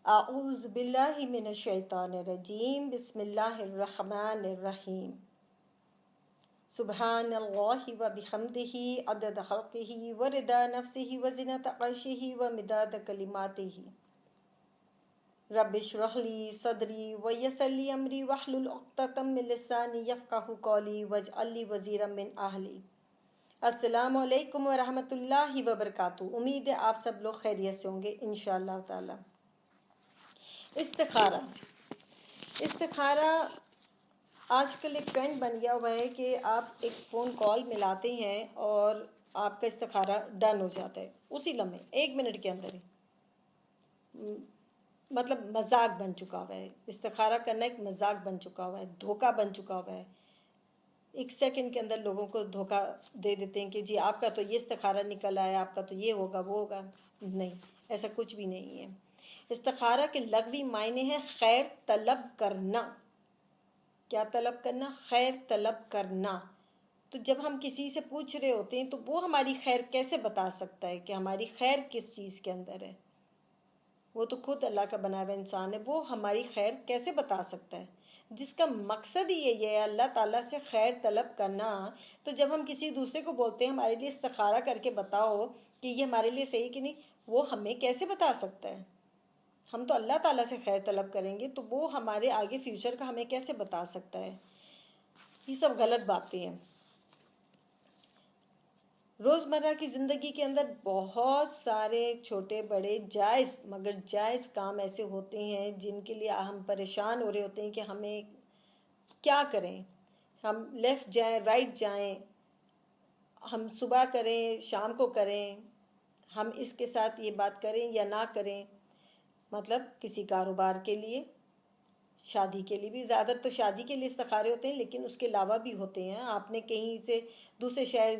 اعوذ باللہ من الشیطان الرجیم بسم اللہ الرحمن الرحیم سبحان اللہ و بحمدہ عدد خلقہ و رضا نفسہ و زنۃ عرشہ و مداد کلماتہ رب اشرح لی صدری و یسر لی امری واحلل عقدۃ من لسانی یفقہوا قولی واجعل لی وزیرا من اہلی۔ السلام علیکم ورحمۃ اللہ وبرکاتہ۔ امید ہے آپ سب لوگ خیریت سے ہوں گے انشاءاللہ تعالی۔ استخارہ آج کل ایک ٹرینڈ بن گیا ہوا ہے کہ آپ ایک فون کال ملاتے ہیں اور آپ کا استخارہ ڈن ہو جاتا ہے اسی لمحے 1 منٹ کے اندر ہی۔ مطلب مذاق بن چکا ہوا ہے، استخارہ کرنا ایک مذاق بن چکا ہوا ہے، دھوکہ بن چکا ہوا ہے۔ 1 سیکنڈ کے اندر لوگوں کو دھوکہ دے دیتے ہیں کہ جی آپ کا تو یہ استخارہ نکل آیا، آپ کا تو یہ ہوگا وہ ہوگا۔ نہیں، ایسا کچھ بھی نہیں ہے۔ استخارہ کے لغوی معنی ہے خیر طلب کرنا۔ کیا طلب کرنا؟ خیر طلب کرنا۔ تو جب ہم کسی سے پوچھ رہے ہوتے ہیں تو وہ ہماری خیر کیسے بتا سکتا ہے کہ ہماری خیر کس چیز کے اندر ہے؟ وہ تو خود اللہ کا بنا ہوا انسان ہے، وہ ہماری خیر کیسے بتا سکتا ہے؟ جس کا مقصد ہی یہ ہے اللہ تعالیٰ سے خیر طلب کرنا۔ تو جب ہم کسی دوسرے کو بولتے ہیں ہمارے لیے استخارہ کر کے بتاؤ کہ یہ ہمارے لیے صحیح کہ نہیں، وہ ہمیں کیسے بتا سکتا ہے؟ ہم تو اللہ تعالیٰ سے خیر طلب کریں گے تو وہ ہمارے آگے فیوچر کا ہمیں کیسے بتا سکتا ہے؟ یہ سب غلط باتیں ہیں۔ روزمرہ کی زندگی کے اندر بہت سارے چھوٹے بڑے جائز مگر جائز کام ایسے ہوتے ہیں جن کے لیے ہم پریشان ہو رہے ہوتے ہیں کہ ہمیں کیا کریں۔ ہم لیفٹ جائیں، رائٹ جائیں، ہم صبح کریں، شام کو کریں، ہم اس کے ساتھ یہ بات کریں یا نہ کریں۔ مطلب کسی کاروبار کے لیے، شادی کے لیے بھی، زیادہ تو شادی کے لیے استخارے ہوتے ہیں لیکن اس کے علاوہ بھی ہوتے ہیں۔ آپ نے کہیں سے دوسرے شہر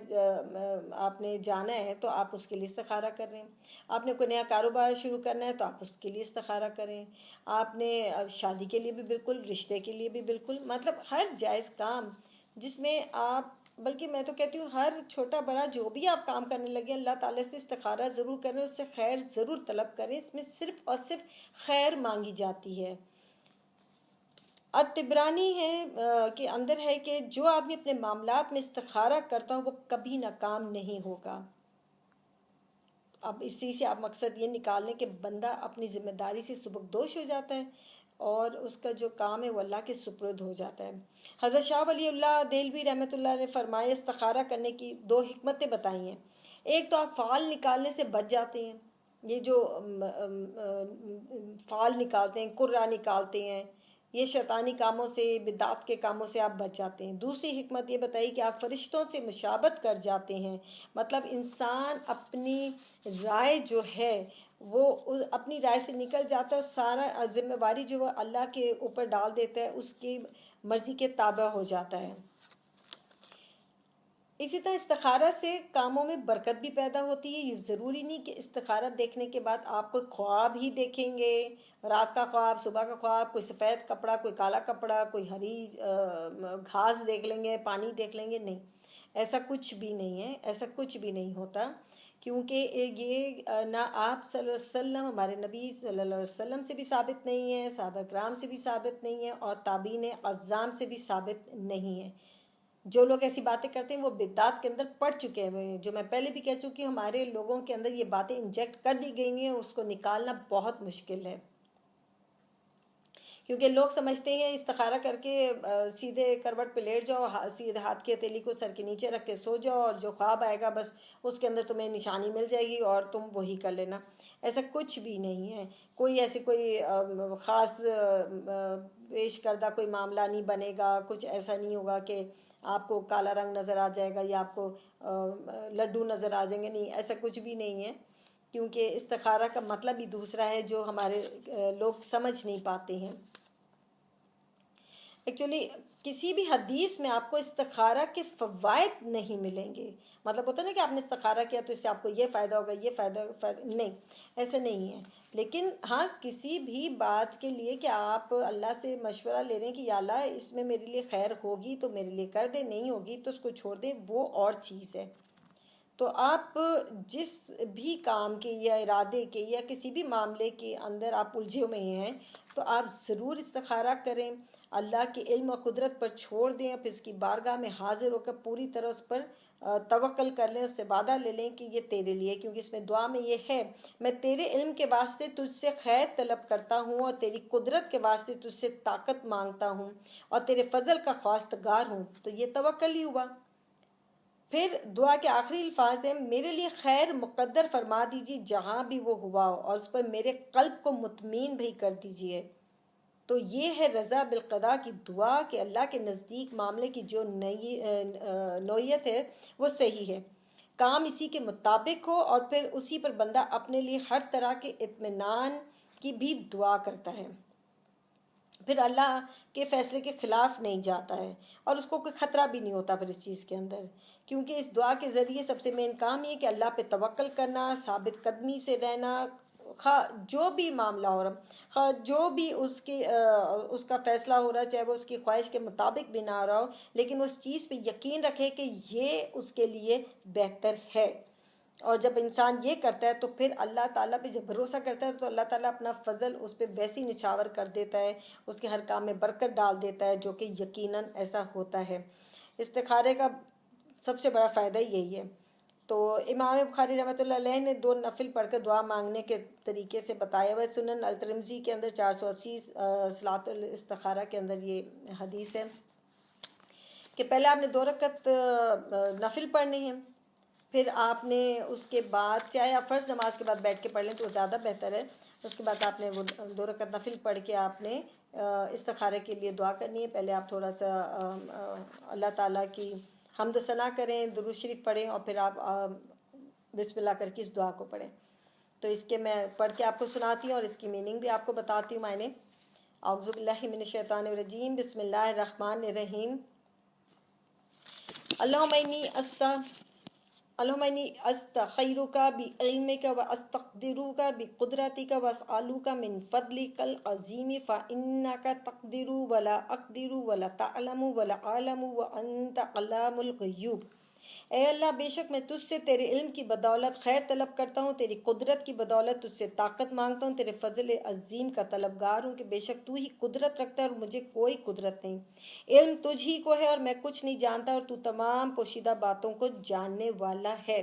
آپ نے جانا ہے تو آپ اس کے لیے استخارہ کر رہے ہیں۔ آپ نے کوئی نیا کاروبار شروع کرنا ہے تو آپ اس کے لیے استخارہ کریں۔ آپ نے شادی کے لیے بھی بالکل، رشتے کے لیے بھی بالکل، مطلب ہر جائز کام جس میں آپ، بلکہ میں تو کہتی ہوں ہر چھوٹا بڑا جو بھی آپ کام کرنے لگے اللہ تعالیٰ سے استخارہ ضرور کریں، اس سے خیر ضرور طلب کریں۔ اس میں صرف اور صرف خیر مانگی جاتی ہے۔ الطبرانی ہے کہ اندر ہے کہ جو آدمی اپنے معاملات میں استخارہ کرتا ہو وہ کبھی ناکام نہیں ہوگا۔ اب اسی سے آپ مقصد یہ نکالنے کہ بندہ اپنی ذمہ داری سے سبکدوش ہو جاتا ہے اور اس کا جو کام ہے وہ اللہ کے سپرد ہو جاتا ہے۔ حضرت شاہ ولی اللہ دہلوی رحمۃ اللہ نے فرمایا استخارہ کرنے کی 2 حکمتیں بتائی ہیں۔ ایک تو آپ فعال نکالنے سے بچ جاتے ہیں، یہ جو فعال نکالتے ہیں، قرہ نکالتے ہیں، یہ شیطانی کاموں سے، بدعت کے کاموں سے آپ بچ جاتے ہیں۔ دوسری حکمت یہ بتائی کہ آپ فرشتوں سے مشابہت کر جاتے ہیں۔ مطلب انسان اپنی رائے جو ہے وہ اپنی رائے سے نکل جاتا ہے، سارا ذمہ داری جو وہ اللہ کے اوپر ڈال دیتا ہے، اس کی مرضی کے تابع ہو جاتا ہے۔ اسی طرح استخارہ سے کاموں میں برکت بھی پیدا ہوتی ہے۔ یہ ضروری نہیں کہ استخارہ دیکھنے کے بعد آپ کوئی خواب ہی دیکھیں گے، رات کا خواب، صبح کا خواب، کوئی سفید کپڑا، کوئی کالا کپڑا، کوئی ہری گھاس دیکھ لیں گے، پانی دیکھ لیں گے۔ نہیں، ایسا کچھ بھی نہیں ہے، ایسا کچھ بھی نہیں ہوتا، کیونکہ یہ نہ آپ صلی اللہ علیہ وسلم، ہمارے نبی صلی اللہ علیہ وسلم سے بھی ثابت نہیں ہے، صحابہ کرام سے بھی ثابت نہیں ہے، اور تابعین اعظام سے بھی ثابت نہیں ہے۔ جو لوگ ایسی باتیں کرتے ہیں وہ بدعات کے اندر پڑ چکے ہوئے ہیں۔ جو میں پہلے بھی کہہ چکی ہوں، ہمارے لوگوں کے اندر یہ باتیں انجیکٹ کر دی گئی ہیں اور اس کو نکالنا بہت مشکل ہے، کیونکہ لوگ سمجھتے ہیں استخارہ کر کے سیدھے کروٹ پہ لیٹ جاؤ، سیدھے ہاتھ کی ہتھیلی کو سر کے نیچے رکھ کے سو جاؤ اور جو خواب آئے گا بس اس کے اندر تمہیں نشانی مل جائے گی اور تم وہی کر لینا۔ ایسا کچھ بھی نہیں ہے، کوئی ایسے کوئی خاص پیش کردہ کوئی معاملہ نہیں بنے گا، کچھ ایسا نہیں ہوگا کہ آپ کو کالا رنگ نظر آ جائے گا یا آپ کو لڈو نظر آ جائیں گے۔ نہیں، ایسا کچھ بھی نہیں ہے، کیونکہ استخارہ کا مطلب ہی دوسرا ہے جو ہمارے لوگ سمجھ نہیں پاتے ہیں۔ ایکچولی کسی بھی حدیث میں آپ کو استخارہ کے فوائد نہیں ملیں گے۔ مطلب ہوتا ہے نا کہ آپ نے استخارہ کیا تو اس سے آپ کو یہ فائدہ ہوگا، یہ فائدہ نہیں، ایسا نہیں ہے۔ لیکن ہاں کسی بھی بات کے لیے کہ آپ اللہ سے مشورہ لے رہے ہیں کہ یا اللہ اس میں میرے لیے خیر ہوگی تو میرے لیے کر دے، نہیں ہوگی تو اس کو چھوڑ دیں، وہ اور چیز ہے۔ تو آپ جس بھی کام کے یا ارادے کے یا کسی بھی معاملے کے اندر آپ الجھے ہوئے ہیں تو آپ ضرور استخارہ کریں، اللہ کے علم اور قدرت پر چھوڑ دیں، اور پھر اس کی بارگاہ میں حاضر ہو کر پوری طرح اس پر توکل کر لیں، اس سے وعدہ لے لیں کہ یہ تیرے لیے، کیونکہ اس میں دعا میں یہ ہے میں تیرے علم کے واسطے تجھ سے خیر طلب کرتا ہوں، اور تیری قدرت کے واسطے تجھ سے طاقت مانگتا ہوں، اور تیرے فضل کا خواستگار ہوں۔ تو یہ توکل ہی ہوا۔ پھر دعا کے آخری الفاظ ہیں میرے لیے خیر مقدر فرما دیجیے جہاں بھی وہ ہوا ہو، اور اس پر میرے قلب کو مطمئن بھی کر دیجیے۔ تو یہ ہے رضا بالقضاء کی دعا کہ اللہ کے نزدیک معاملے کی جو نوعیت ہے وہ صحیح ہے، کام اسی کے مطابق ہو، اور پھر اسی پر بندہ اپنے لیے ہر طرح کے اطمینان کی بھی دعا کرتا ہے، پھر اللہ کے فیصلے کے خلاف نہیں جاتا ہے، اور اس کو کوئی خطرہ بھی نہیں ہوتا پھر اس چیز کے اندر، کیونکہ اس دعا کے ذریعے سب سے مین کام یہ کہ اللہ پہ توکل کرنا، ثابت قدمی سے رہنا، جو بھی معاملہ ہو رہا، جو بھی اس کا فیصلہ ہو رہا، چاہے وہ اس کی خواہش کے مطابق بھی نہ رہا ہو، لیکن اس چیز پہ یقین رکھے کہ یہ اس کے لیے بہتر ہے۔ اور جب انسان یہ کرتا ہے تو پھر اللہ تعالیٰ پہ جب بھروسہ کرتا ہے تو اللہ تعالیٰ اپنا فضل اس پہ ویسی نچھاور کر دیتا ہے، اس کے ہر کام میں برکت ڈال دیتا ہے، جو کہ یقیناً ایسا ہوتا ہے۔ استخارے کا سب سے بڑا فائدہ یہی ہے۔ تو امام بخاری رحمۃ اللہ علیہ نے 2 نفل پڑھ کر دعا مانگنے کے طریقے سے بتایا ہوا ہے، سنن الترمذی کے اندر 480 صلاۃ الاستخارہ کے اندر یہ حدیث ہے کہ پہلے آپ نے 2 رکعت نفل پڑھنے ہیں، پھر آپ نے اس کے بعد چاہے آپ فرض نماز کے بعد بیٹھ کے پڑھ لیں تو وہ زیادہ بہتر ہے، اس کے بعد آپ نے وہ 2 رکعت نفل پڑھ کے آپ نے استخارے کے لیے دعا کرنی ہے۔ پہلے آپ تھوڑا سا اللہ تعالیٰ کی حمد و ثنا کریں، درود شریف پڑھیں، اور پھر آپ بسم اللہ کر کے اس دعا کو پڑھیں۔ تو اس کے میں پڑھ کے آپ کو سناتی ہوں اور اس کی میننگ بھی آپ کو بتاتی ہوں معنی۔ اعوذ باللہ من الشیطان الرجیم، بسم اللہ الرحمن الرحیم۔ اللہم انی استخیرک بعلمک واستقدرک بقدرتک واسألک من فضلک العظیم فإنک تقدر ولا اقدر ولا تعلم ولا اعلم وانت علام الغیوب۔ اے اللہ، بے شک میں تجھ سے تیرے علم کی بدولت خیر طلب کرتا ہوں، تیری قدرت کی بدولت تجھ سے طاقت مانگتا ہوں، تیرے فضل عظیم کا طلبگار ہوں کہ بے شک تو ہی قدرت رکھتا ہے اور مجھے کوئی قدرت نہیں، علم تجھ ہی کو ہے اور میں کچھ نہیں جانتا، اور تو تمام پوشیدہ باتوں کو جاننے والا ہے۔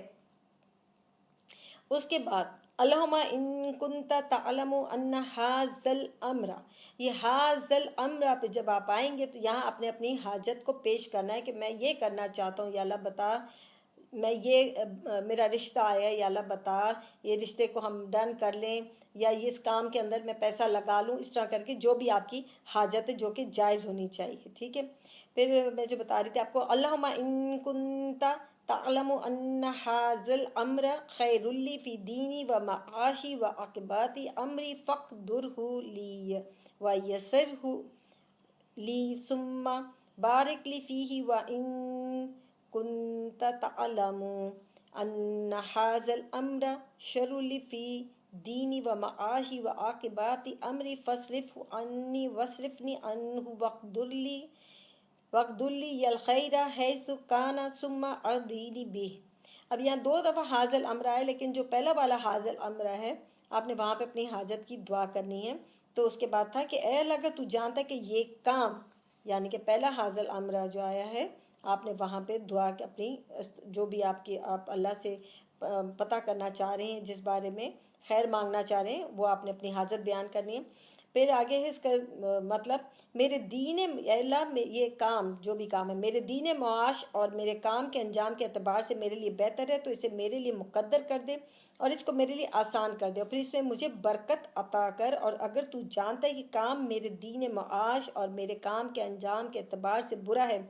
اس کے بعد اللہم ان کنت تعلم ان ھذا الامر، یہ ھذا الامر پہ جب آپ آئیں گے تو یہاں اپنے اپنی حاجت کو پیش کرنا ہے کہ میں یہ کرنا چاہتا ہوں، یا اللہ بتا، میں یہ میرا رشتہ آیا ہے، یا اللہ بتا یہ رشتے کو ہم ڈن کر لیں، یا اس کام کے اندر میں پیسہ لگا لوں، اس طرح کر کے جو بھی آپ کی حاجت ہے جو کہ جائز ہونی چاہیے، ٹھیک ہے۔ پھر میں جو بتا رہی تھی آپ کو، اللہم ان کنت تعلم ان ھذا الامر خیر لی فی دینی و معاشی و عاقبات امری فاقدرہ لی ویسرہ لی ثم بارک لی فیہ وان کنت تعلم ان ھذا الامر شر لی فی دینی و معاشی و عاقبات امری فاصرفہ عنی واصرفنی عنہ واقدر لی الخیر حیث کان ثم ارضینی بہ۔ اب یہاں 2 دفعہ ھذا الامر ہے، لیکن جو پہلا والا ھذا الامر ہے آپ نے وہاں پہ اپنی حاجت کی دعا کرنی ہے۔ تو اس کے بعد تھا کہ اے اللہ، اگر تو جانتا کہ یہ کام، یعنی کہ پہلا ھذا الامر جو آیا ہے، آپ نے وہاں پہ دعا کہ اپنی جو بھی آپ اللہ سے پتہ کرنا چاہ رہے ہیں، جس بارے میں خیر مانگنا چاہ رہے ہیں، وہ آپ نے اپنی حاجت بیان کرنی ہے۔ پھر آگے ہے اس کا مطلب، میرے دین اے اللہ، یہ کام جو بھی کام ہے میرے دین معاش اور میرے کام کے انجام کے اعتبار سے میرے لیے بہتر ہے، تو اسے میرے لیے مقدر کر دے اور اس کو میرے لیے آسان کر دے، اور پھر اس میں مجھے برکت عطا کر، اور اگر تو جانتا ہے کہ کام میرے دین معاش اور میرے کام کے انجام کے اعتبار سے برا ہے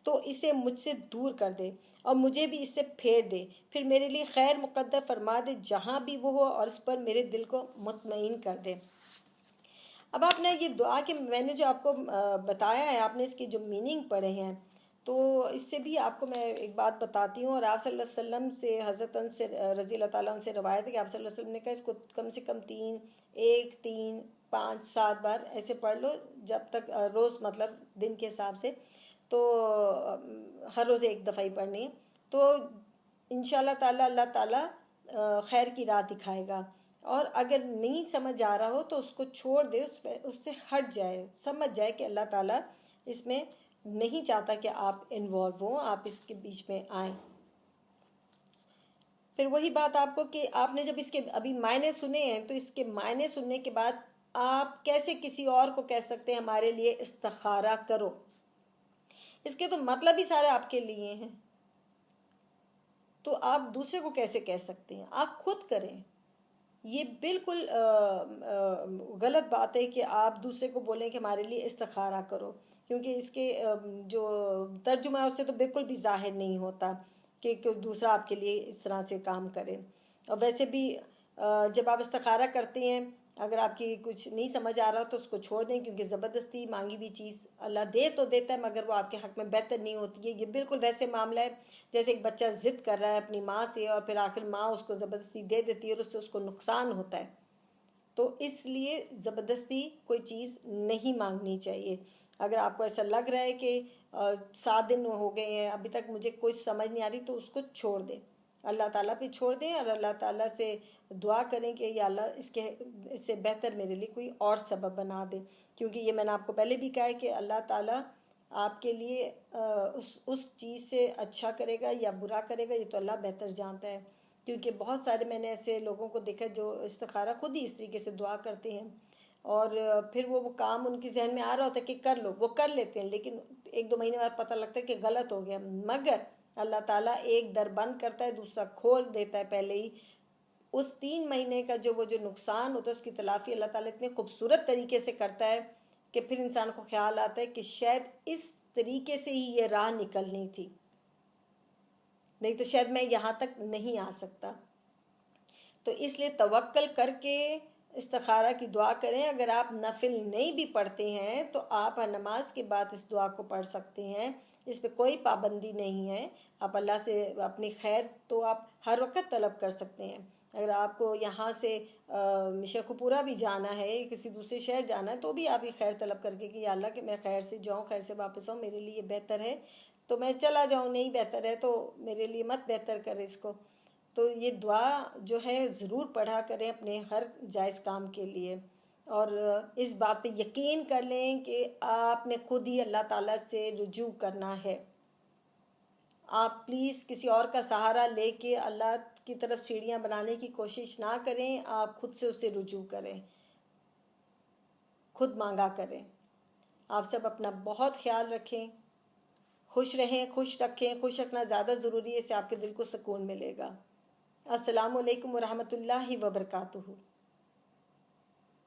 تو اسے مجھ سے دور کر دے اور مجھے بھی اس سے پھیر دے، پھر میرے لیے خیر مقدر فرما دے جہاں بھی وہ ہو، اور اس پر میرے دل کو مطمئن کر دے۔ اب آپ نے یہ دعا کہ میں نے جو آپ کو بتایا ہے، آپ نے اس کی جو میننگ پڑھے ہیں، تو اس سے بھی آپ کو میں ایک بات بتاتی ہوں، اور آپ صلی اللہ علیہ وسلم سے، حضرت انس سے رضی اللہ تعالیٰ عنہ سے روایت ہے کہ آپ صلی اللہ علیہ وسلم نے کہا اس کو کم سے کم 3 5 7 بار ایسے پڑھ لو، جب تک روز، مطلب دن کے حساب سے، تو ہر روز 1 دفعہ ہی پڑھنی ہے۔ تو انشاءاللہ تعالیٰ اللہ تعالیٰ خیر کی راہ دکھائے گا. اور اگر نہیں سمجھ آ رہا ہو تو اس کو چھوڑ دے، اس سے ہٹ جائے، سمجھ جائے کہ اللہ تعالیٰ اس میں نہیں چاہتا کہ آپ انوالو ہوں، آپ اس کے بیچ میں آئیں. پھر وہی بات آپ کو کہ آپ نے جب اس کے ابھی معنی سنے ہیں تو اس کے معنی سننے کے بعد آپ کیسے کسی اور کو کہہ سکتے ہیں ہمارے لیے استخارہ کرو؟ اس کے تو مطلب ہی سارے آپ کے لیے ہیں، تو آپ دوسرے کو کیسے کہہ سکتے ہیں؟ آپ خود کریں. یہ بالکل غلط بات ہے کہ آپ دوسرے کو بولیں کہ ہمارے لیے استخارہ کرو، کیونکہ اس کے جو ترجمہ ہے اس سے تو بالکل بھی ظاہر نہیں ہوتا کہ کوئی دوسرا آپ کے لیے اس طرح سے کام کرے. اور ویسے بھی جب آپ استخارہ کرتے ہیں، اگر آپ کی کچھ نہیں سمجھ آ رہا تو اس کو چھوڑ دیں، کیونکہ زبردستی مانگی ہوئی چیز اللہ دے تو دیتا ہے مگر وہ آپ کے حق میں بہتر نہیں ہوتی ہے. یہ بالکل ویسے معاملہ ہے جیسے ایک بچہ ضد کر رہا ہے اپنی ماں سے اور پھر آخر ماں اس کو زبردستی دے دیتی ہے اور اس سے اس کو نقصان ہوتا ہے. تو اس لیے زبردستی کوئی چیز نہیں مانگنی چاہیے. اگر آپ کو ایسا لگ رہا ہے کہ 7 دن ہو گئے ہیں ابھی تک مجھے کوئی سمجھ نہیں آ رہی، تو اس کو چھوڑ دیں، اللہ تعالیٰ پہ چھوڑ دیں اور اللہ تعالیٰ سے دعا کریں کہ یا اللہ اس سے بہتر میرے لیے کوئی اور سبب بنا دے. کیونکہ یہ میں نے آپ کو پہلے بھی کہا ہے کہ اللہ تعالیٰ آپ کے لیے اس چیز سے اچھا کرے گا یا برا کرے گا یہ تو اللہ بہتر جانتا ہے. کیونکہ بہت سارے میں نے ایسے لوگوں کو دیکھا جو استخارہ خود ہی اس طریقے سے دعا کرتے ہیں اور پھر وہ کام ان کی ذہن میں آ رہا ہوتا ہے کہ کر لو، وہ کر لیتے ہیں، لیکن 1-2 مہینے بعد پتہ لگتا ہے کہ غلط ہو گیا. مگر اللہ تعالیٰ ایک در بند کرتا ہے، دوسرا کھول دیتا ہے پہلے ہی. اس 3 مہینے کا جو نقصان ہوتا ہے اس کی تلافی اللہ تعالیٰ اتنے خوبصورت طریقے سے کرتا ہے کہ پھر انسان کو خیال آتا ہے کہ شاید اس طریقے سے ہی یہ راہ نکلنی تھی، نہیں تو شاید میں یہاں تک نہیں آ سکتا. تو اس لیے توکل کر کے استخارہ کی دعا کریں. اگر آپ نفل نہیں بھی پڑھتے ہیں تو آپ نماز کے بعد اس دعا کو پڑھ سکتے ہیں، اس پہ کوئی پابندی نہیں ہے. آپ اللہ سے اپنی خیر تو آپ ہر وقت طلب کر سکتے ہیں. اگر آپ کو یہاں سے شیخو پورہ بھی جانا ہے، کسی دوسرے شہر جانا ہے، تو بھی آپ یہ خیر طلب کر کے کہ یا اللہ کہ میں خیر سے جاؤں، خیر سے واپس آؤں، میرے لیے بہتر ہے تو میں چلا جاؤں، نہیں بہتر ہے تو میرے لیے مت بہتر کرے اس کو. تو یہ دعا جو ہے ضرور پڑھا کریں اپنے ہر جائز کام کے لیے. اور اس بات پہ یقین کر لیں کہ آپ نے خود ہی اللہ تعالیٰ سے رجوع کرنا ہے. آپ پلیز کسی اور کا سہارا لے کے اللہ کی طرف سیڑھیاں بنانے کی کوشش نہ کریں، آپ خود سے اسے رجوع کریں، خود مانگا کریں. آپ سب اپنا بہت خیال رکھیں، خوش رہیں، خوش رکھیں. خوش رکھنا زیادہ ضروری ہے، اس سے آپ کے دل کو سکون ملے گا. السلام علیکم ورحمۃ اللہ وبرکاتہ.